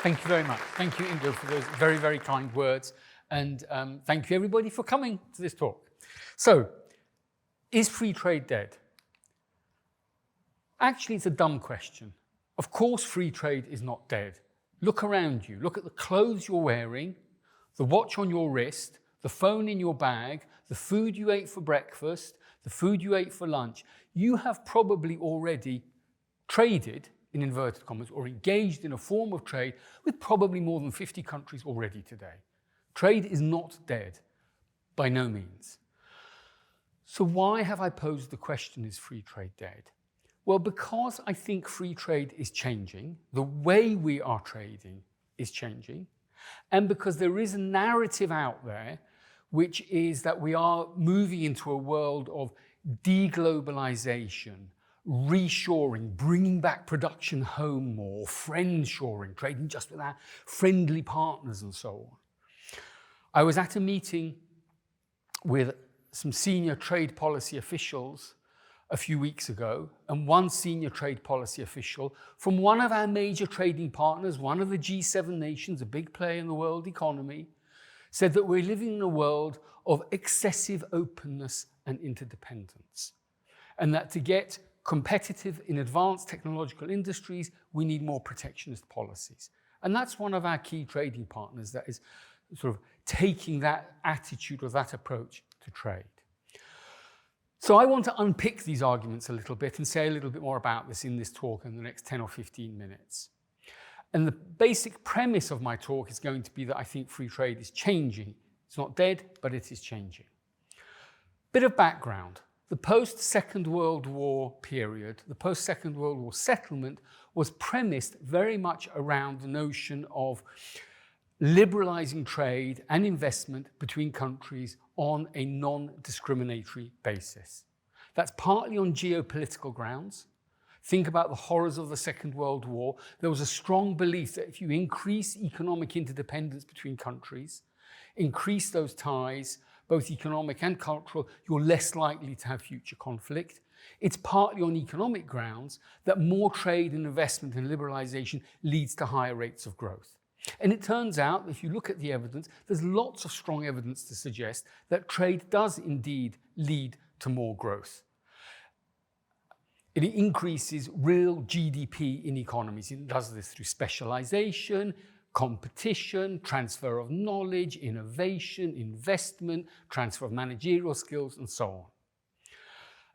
Thank you very much. Thank you, Ingo, for those very, very kind words. And thank you, everybody, for coming to this talk. So, is free trade dead? Actually, it's a dumb question. Of course, free trade is not dead. Look around you. Look at the clothes you're wearing, the watch on your wrist, the phone in your bag, the food you ate for breakfast, the food you ate for lunch. You have probably already traded, in inverted commas, or engaged in a form of trade with probably more than 50 countries already today. Trade is not dead, by no means. So why have I posed the question, is free trade dead? Well, because I think free trade is changing, the way we are trading is changing, and because there is a narrative out there which is that we are moving into a world of deglobalization, reshoring, bringing back production home more, friendshoring, trading just with our friendly partners and so on. I was at a meeting with some senior trade policy officials a few weeks ago, and one senior trade policy official from one of our major trading partners, one of the G7 nations, a big player in the world economy, said that we're living in a world of excessive openness and interdependence, and that to get competitive in advanced technological industries, we need more protectionist policies. And that's one of our key trading partners that is sort of taking that attitude or that approach to trade. So I want to unpick these arguments a little bit and say a little bit more about this in this talk in the next 10 or 15 minutes. And the basic premise of my talk is going to be that I think free trade is changing. It's not dead, but it is changing. Bit of background. The post-Second World War period, the post-Second World War settlement was premised very much around the notion of liberalizing trade and investment between countries on a non-discriminatory basis. That's partly on geopolitical grounds. Think about the horrors of the Second World War. There was a strong belief that if you increase economic interdependence between countries, increase those ties, both economic and cultural, you're less likely to have future conflict. It's partly on economic grounds that more trade and investment and liberalization leads to higher rates of growth. And it turns out, if you look at the evidence, there's lots of strong evidence to suggest that trade does indeed lead to more growth. It increases real GDP in economies. It does this through specialization, competition, transfer of knowledge, innovation, investment, transfer of managerial skills, and so on.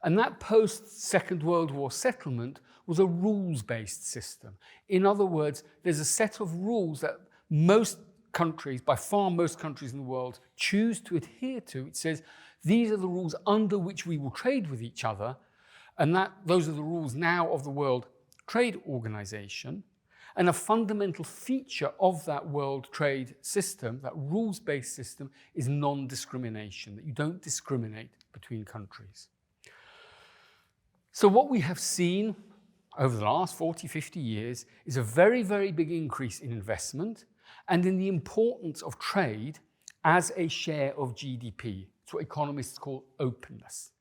And that post-Second World War settlement was a rules-based system. In other words, there's a set of rules that most countries, by far most countries in the world, choose to adhere to. It says, these are the rules under which we will trade with each other, and those are the rules now of the World Trade Organization. And a fundamental feature of that world trade system, that rules-based system, is non-discrimination, that you don't discriminate between countries. So what we have seen over the last 40, 50 years is a very, very big increase in investment and in the importance of trade as a share of GDP. It's what economists call openness.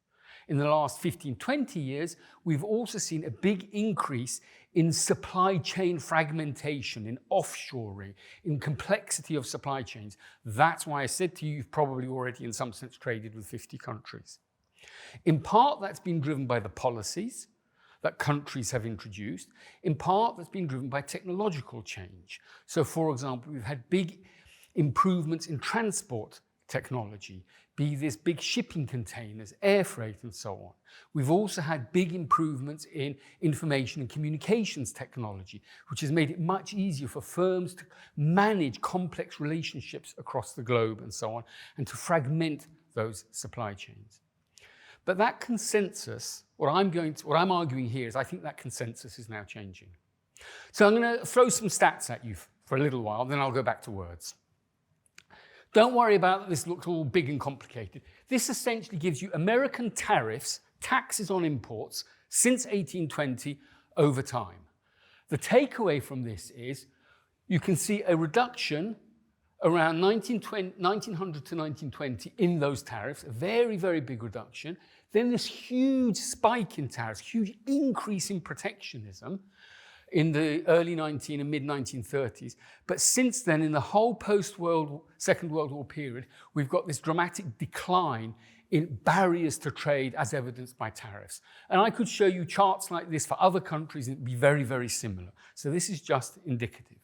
In the last 15, 20 years, we've also seen a big increase in supply chain fragmentation, in offshoring, in complexity of supply chains. That's why I said to you, you've probably already in some sense traded with 50 countries. In part, that's been driven by the policies that countries have introduced. In part, that's been driven by technological change. So, for example, we've had big improvements in transport technology, be this big shipping containers, air freight, and so on. We've also had big improvements in information and communications technology, which has made it much easier for firms to manage complex relationships across the globe and so on, and to fragment those supply chains. But that consensus, what I'm arguing here is I think that consensus is now changing. So I'm going to throw some stats at you for a little while, then I'll go back to words. Don't worry about this looks all big and complicated. This essentially gives you American tariffs, taxes on imports, since 1820 over time. The takeaway from this is you can see a reduction around 1900 to 1920 in those tariffs, a very, very big reduction. Then this huge spike in tariffs, huge increase in protectionism in the early and mid-1930s. But since then, in the whole Second World War period, we've got this dramatic decline in barriers to trade as evidenced by tariffs. And I could show you charts like this for other countries and it'd be very, very similar. So this is just indicative.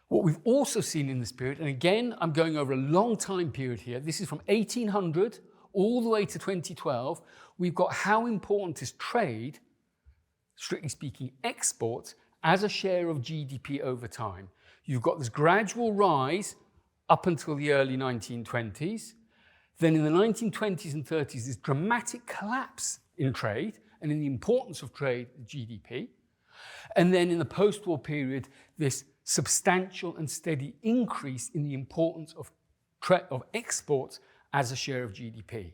What we've also seen in this period, and again, I'm going over a long time period here. This is from 1800 all the way to 2012. We've got how important is trade, strictly speaking, exports, as a share of GDP over time. You've got this gradual rise up until the early 1920s. Then in the 1920s and 30s, this dramatic collapse in trade and in the importance of trade, GDP. And then in the post-war period, this substantial and steady increase in the importance of exports as a share of GDP.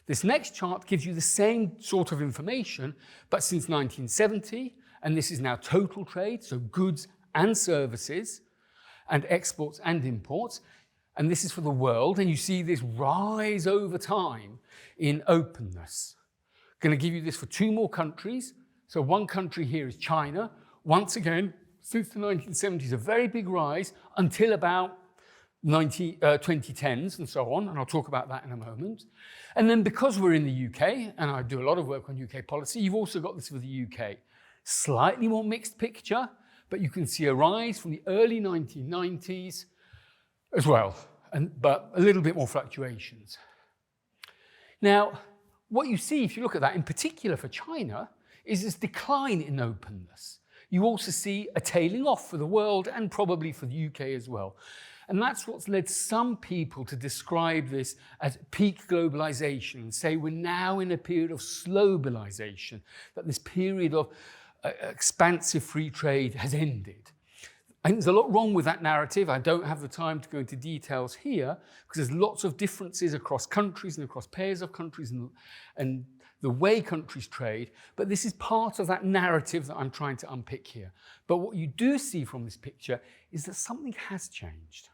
This next chart gives you the same sort of information, but since 1970, and this is now total trade, so goods and services, and exports and imports, and this is for the world, and you see this rise over time in openness. Going to give you this for 2 more countries. So one country here is China. Once again, since the 1970s, a very big rise until about 2010s and so on, and I'll talk about that in a moment. And then because we're in the UK, and I do a lot of work on UK policy, you've also got this for the UK. Slightly more mixed picture, but you can see a rise from the early 1990s as well, but a little bit more fluctuations. Now, what you see, if you look at that, in particular for China, is this decline in openness. You also see a tailing off for the world and probably for the UK as well. And that's what's led some people to describe this as peak globalization and say we're now in a period of slowbalization, that this period of expansive free trade has ended. I think there's a lot wrong with that narrative. I don't have the time to go into details here because there's lots of differences across countries and across pairs of countries and the way countries trade, but this is part of that narrative that I'm trying to unpick here. But what you do see from this picture is that something has changed.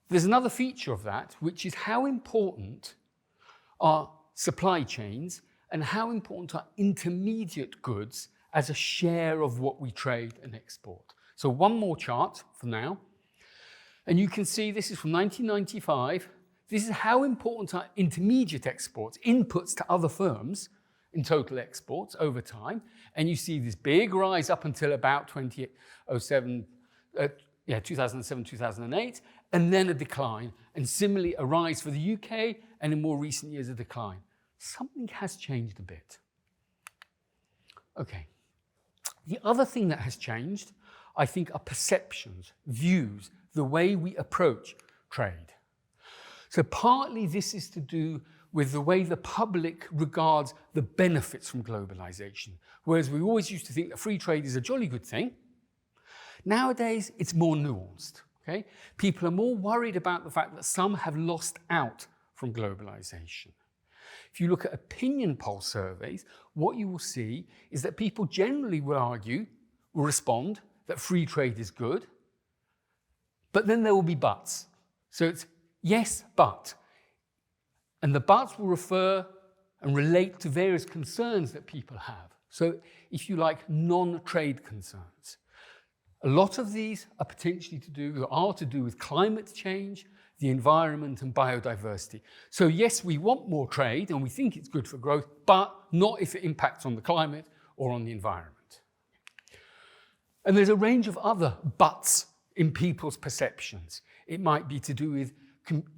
There's another feature of that, which is how important are supply chains and how important are intermediate goods as a share of what we trade and export. So one more chart for now. And you can see this is from 1995. This is how important are intermediate exports, inputs to other firms in total exports over time. And you see this big rise up until about 2007, 2008, and then a decline. And similarly, a rise for the UK, and in more recent years, a decline. Something has changed a bit. Okay. The other thing that has changed, I think, are perceptions, views, the way we approach trade. So partly this is to do with the way the public regards the benefits from globalization. Whereas we always used to think that free trade is a jolly good thing. Nowadays, it's more nuanced. Okay? People are more worried about the fact that some have lost out from globalization. If you look at opinion poll surveys, what you will see is that people generally will respond that free trade is good, but then there will be buts. So it's yes, but. And the buts will refer and relate to various concerns that people have. So if you like, non-trade concerns. A lot of these are potentially to do with climate change, the environment and biodiversity. So yes, we want more trade and we think it's good for growth, but not if it impacts on the climate or on the environment. And there's a range of other buts in people's perceptions. It might be to do with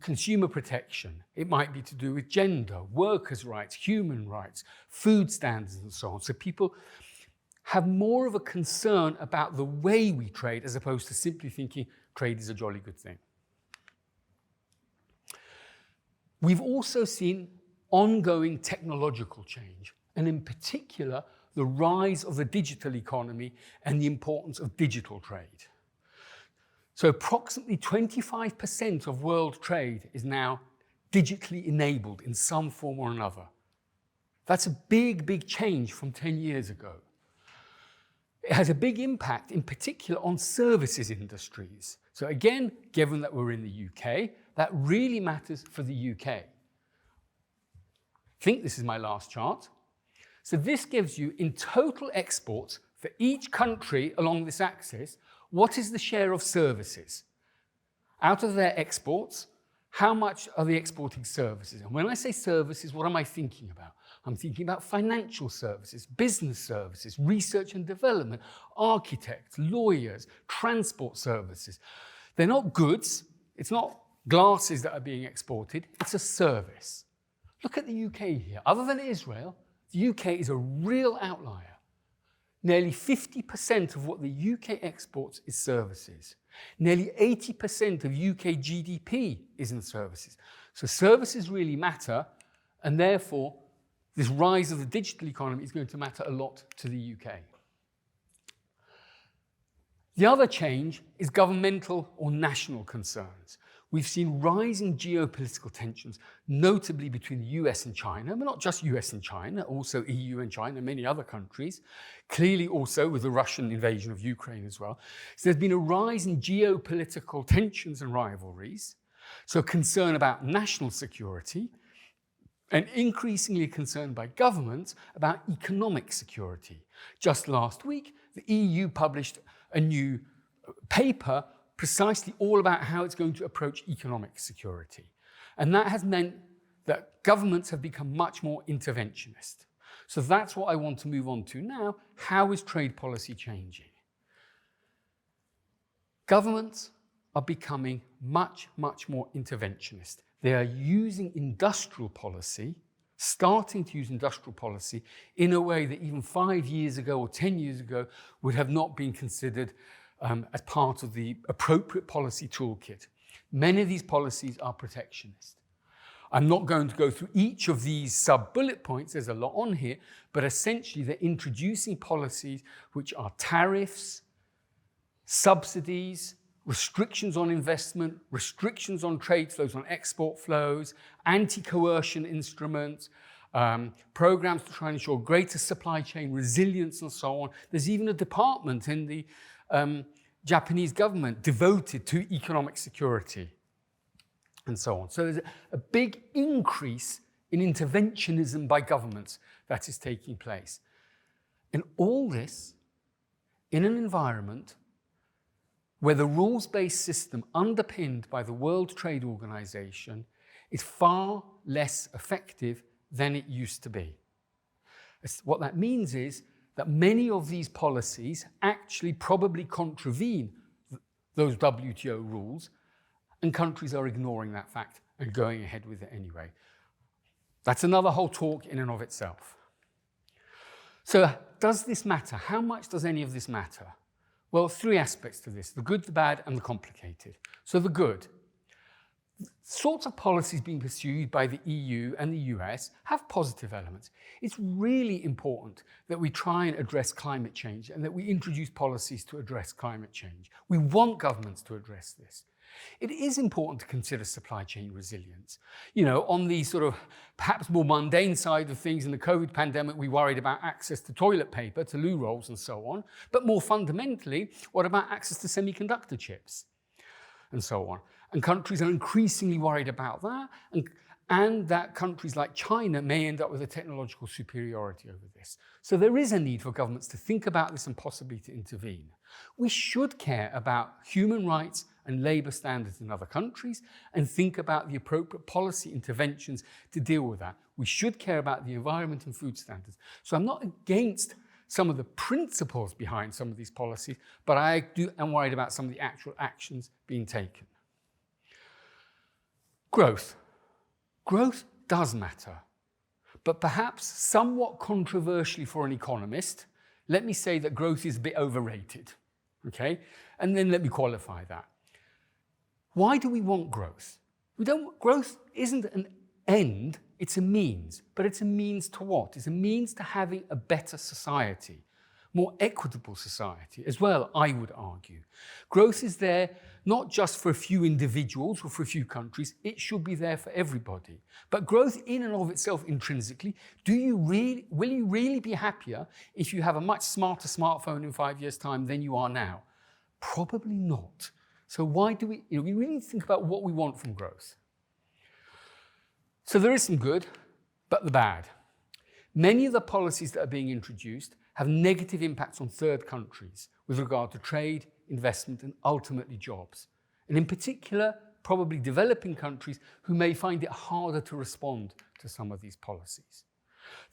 consumer protection. It might be to do with gender, workers' rights, human rights, food standards and so on. So people have more of a concern about the way we trade as opposed to simply thinking trade is a jolly good thing. We've also seen ongoing technological change, and in particular, the rise of the digital economy and the importance of digital trade. So approximately 25% of world trade is now digitally enabled in some form or another. That's a big, big change from 10 years ago. It has a big impact, in particular, on services industries. So again, given that we're in the UK, that really matters for the UK. I think this is my last chart. So this gives you, in total exports for each country along this axis, what is the share of services? Out of their exports, how much are they exporting services? And when I say services, what am I thinking about? I'm thinking about financial services, business services, research and development, architects, lawyers, transport services. They're not goods. It's not glasses that are being exported. It's a service. Look at the UK here. Other than Israel, the UK is a real outlier. Nearly 50% of what the UK exports is services. Nearly 80% of UK GDP is in services. So services really matter, and therefore this rise of the digital economy is going to matter a lot to the UK. The other change is governmental or national concerns. We've seen rising geopolitical tensions, notably between the US and China, but not just US and China, also EU and China, many other countries, clearly also with the Russian invasion of Ukraine as well. So there's been a rise in geopolitical tensions and rivalries, so concern about national security, and increasingly concerned by governments about economic security. Just last week, the EU published a new paper precisely all about how it's going to approach economic security. And that has meant that governments have become much more interventionist. So that's what I want to move on to now. How is trade policy changing? Governments are becoming much, much more interventionist. They are using industrial policy, starting to use industrial policy in a way that even 5 years ago or 10 years ago would have not been considered as part of the appropriate policy toolkit. Many of these policies are protectionist. I'm not going to go through each of these sub-bullet points, there's a lot on here, but essentially they're introducing policies which are tariffs, subsidies, restrictions on investment, restrictions on trade flows, on export flows, anti-coercion instruments, programs to try and ensure greater supply chain resilience and so on. There's even a department in the Japanese government devoted to economic security and so on. So there's a big increase in interventionism by governments that is taking place. And all this in an environment where the rules-based system underpinned by the World Trade Organization is far less effective than it used to be. What that means is that many of these policies actually probably contravene those WTO rules, and countries are ignoring that fact and going ahead with it anyway. That's another whole talk in and of itself. So does this matter? How much does any of this matter? Well, three aspects to this: the good, the bad, and the complicated. So the good. Sorts of policies being pursued by the EU and the US have positive elements. It's really important that we try and address climate change and that we introduce policies to address climate change. We want governments to address this. It is important to consider supply chain resilience. You know, on the sort of perhaps more mundane side of things in the COVID pandemic, we worried about access to toilet paper, to loo rolls and so on. But more fundamentally, what about access to semiconductor chips and so on? And countries are increasingly worried about that, and that countries like China may end up with a technological superiority over this. So there is a need for governments to think about this and possibly to intervene. We should care about human rights and labour standards in other countries and think about the appropriate policy interventions to deal with that. We should care about the environment and food standards. So I'm not against some of the principles behind some of these policies, but I am worried about some of the actual actions being taken. Growth. Growth does matter, but perhaps somewhat controversially for an economist, let me say that growth is a bit overrated, okay? And then let me qualify that. Why do we want growth? Growth isn't an end, it's a means, but it's a means to what? It's a means to having a better society, more equitable society as well, I would argue. Growth is there not just for a few individuals or for a few countries, it should be there for everybody. But growth in and of itself intrinsically, will you really be happier if you have a much smarter smartphone in 5 years' time than you are now? Probably not. So why do we really need to think about what we want from growth. So there is some good, but the bad. Many of the policies that are being introduced have negative impacts on third countries with regard to trade, investment, and ultimately jobs. And in particular, probably developing countries who may find it harder to respond to some of these policies.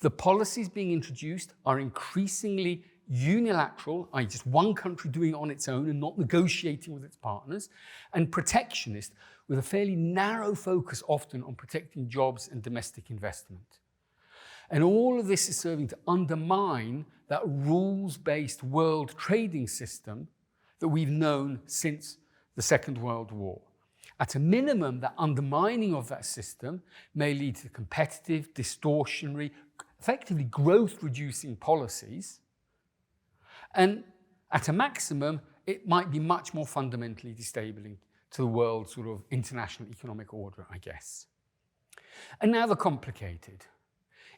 The policies being introduced are increasingly unilateral, i.e. just one country doing it on its own and not negotiating with its partners, and protectionist, with a fairly narrow focus often on protecting jobs and domestic investment. And all of this is serving to undermine that rules-based world trading system that we've known since the Second World War. At a minimum, that undermining of that system may lead to competitive, distortionary, effectively growth-reducing policies. And at a maximum, it might be much more fundamentally destabilizing to the world's sort of international economic order, I guess. And now the complicated.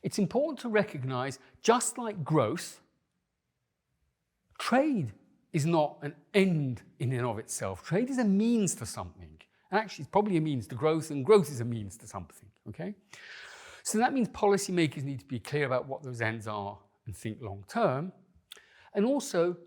It's important to recognize, just like growth, trade is not an end in and of itself. Trade is a means to something. And actually, it's probably a means to growth, and growth is a means to something, okay? So that means policymakers need to be clear about what those ends are and think long term. And also,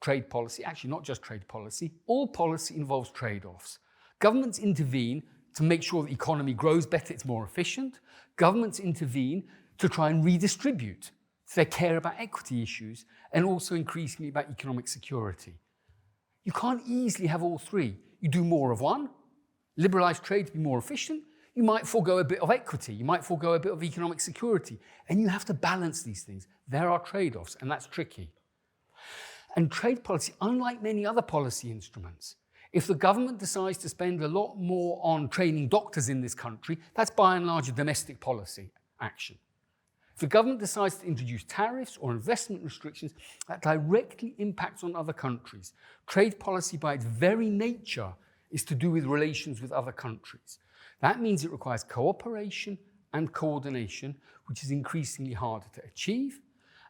trade policy, actually not just trade policy, all policy involves trade-offs. Governments intervene to make sure the economy grows better, it's more efficient. Governments intervene to try and redistribute. So they care about equity issues and also increasingly about economic security. You can't easily have all three. You do more of one, liberalize trade to be more efficient, you might forego a bit of equity, you might forego a bit of economic security, and you have to balance these things. There are trade-offs, and that's tricky. And trade policy, unlike many other policy instruments, if the government decides to spend a lot more on training doctors in this country, that's by and large a domestic policy action. If the government decides to introduce tariffs or investment restrictions, that directly impacts on other countries. Trade policy by its very nature is to do with relations with other countries. That means it requires cooperation and coordination, which is increasingly harder to achieve.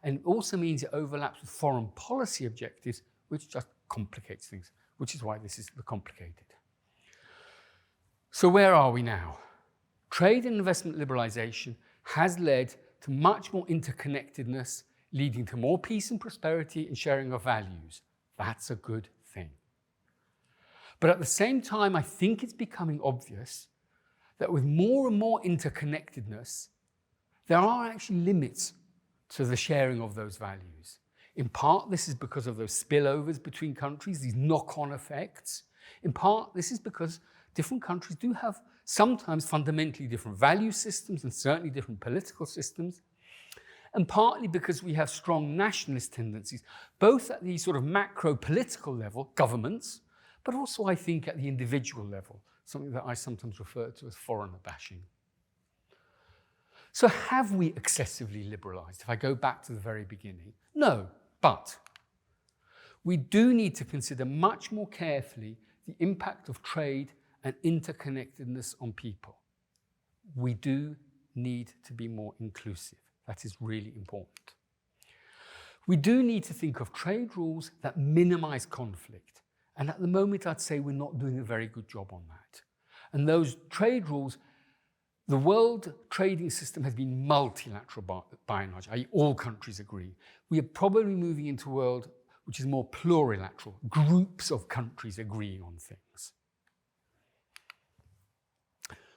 And it also means it overlaps with foreign policy objectives, which just complicates things, which is why this is the complicated. So where are we now? Trade and investment liberalization has led to much more interconnectedness, leading to more peace and prosperity and sharing of values. That's a good thing. But at the same time, I think it's becoming obvious that with more and more interconnectedness, there are actually limits to the sharing of those values. In part, this is because of those spillovers between countries, these knock-on effects. In part, this is because different countries do have sometimes fundamentally different value systems and certainly different political systems. And partly because we have strong nationalist tendencies, both at the sort of macro political level, governments, but also I think at the individual level, something that I sometimes refer to as foreigner bashing. So have we excessively liberalized? If I go back to the very beginning, no, but we do need to consider much more carefully the impact of trade and interconnectedness on people. We do need to be more inclusive. That is really important. We do need to think of trade rules that minimize conflict. And at the moment, I'd say we're not doing a very good job on that. And those trade rules, the world trading system has been multilateral by and large, i.e. all countries agree. We are probably moving into a world which is more plurilateral, groups of countries agreeing on things.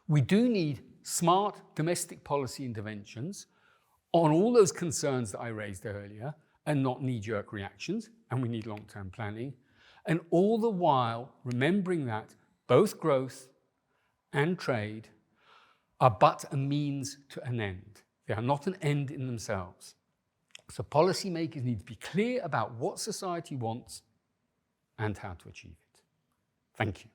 We do need smart domestic policy interventions on all those concerns that I raised earlier and not knee-jerk reactions, and we need long-term planning. And all the while remembering that both growth and trade are but a means to an end. They are not an end in themselves. So policymakers need to be clear about what society wants and how to achieve it. Thank you.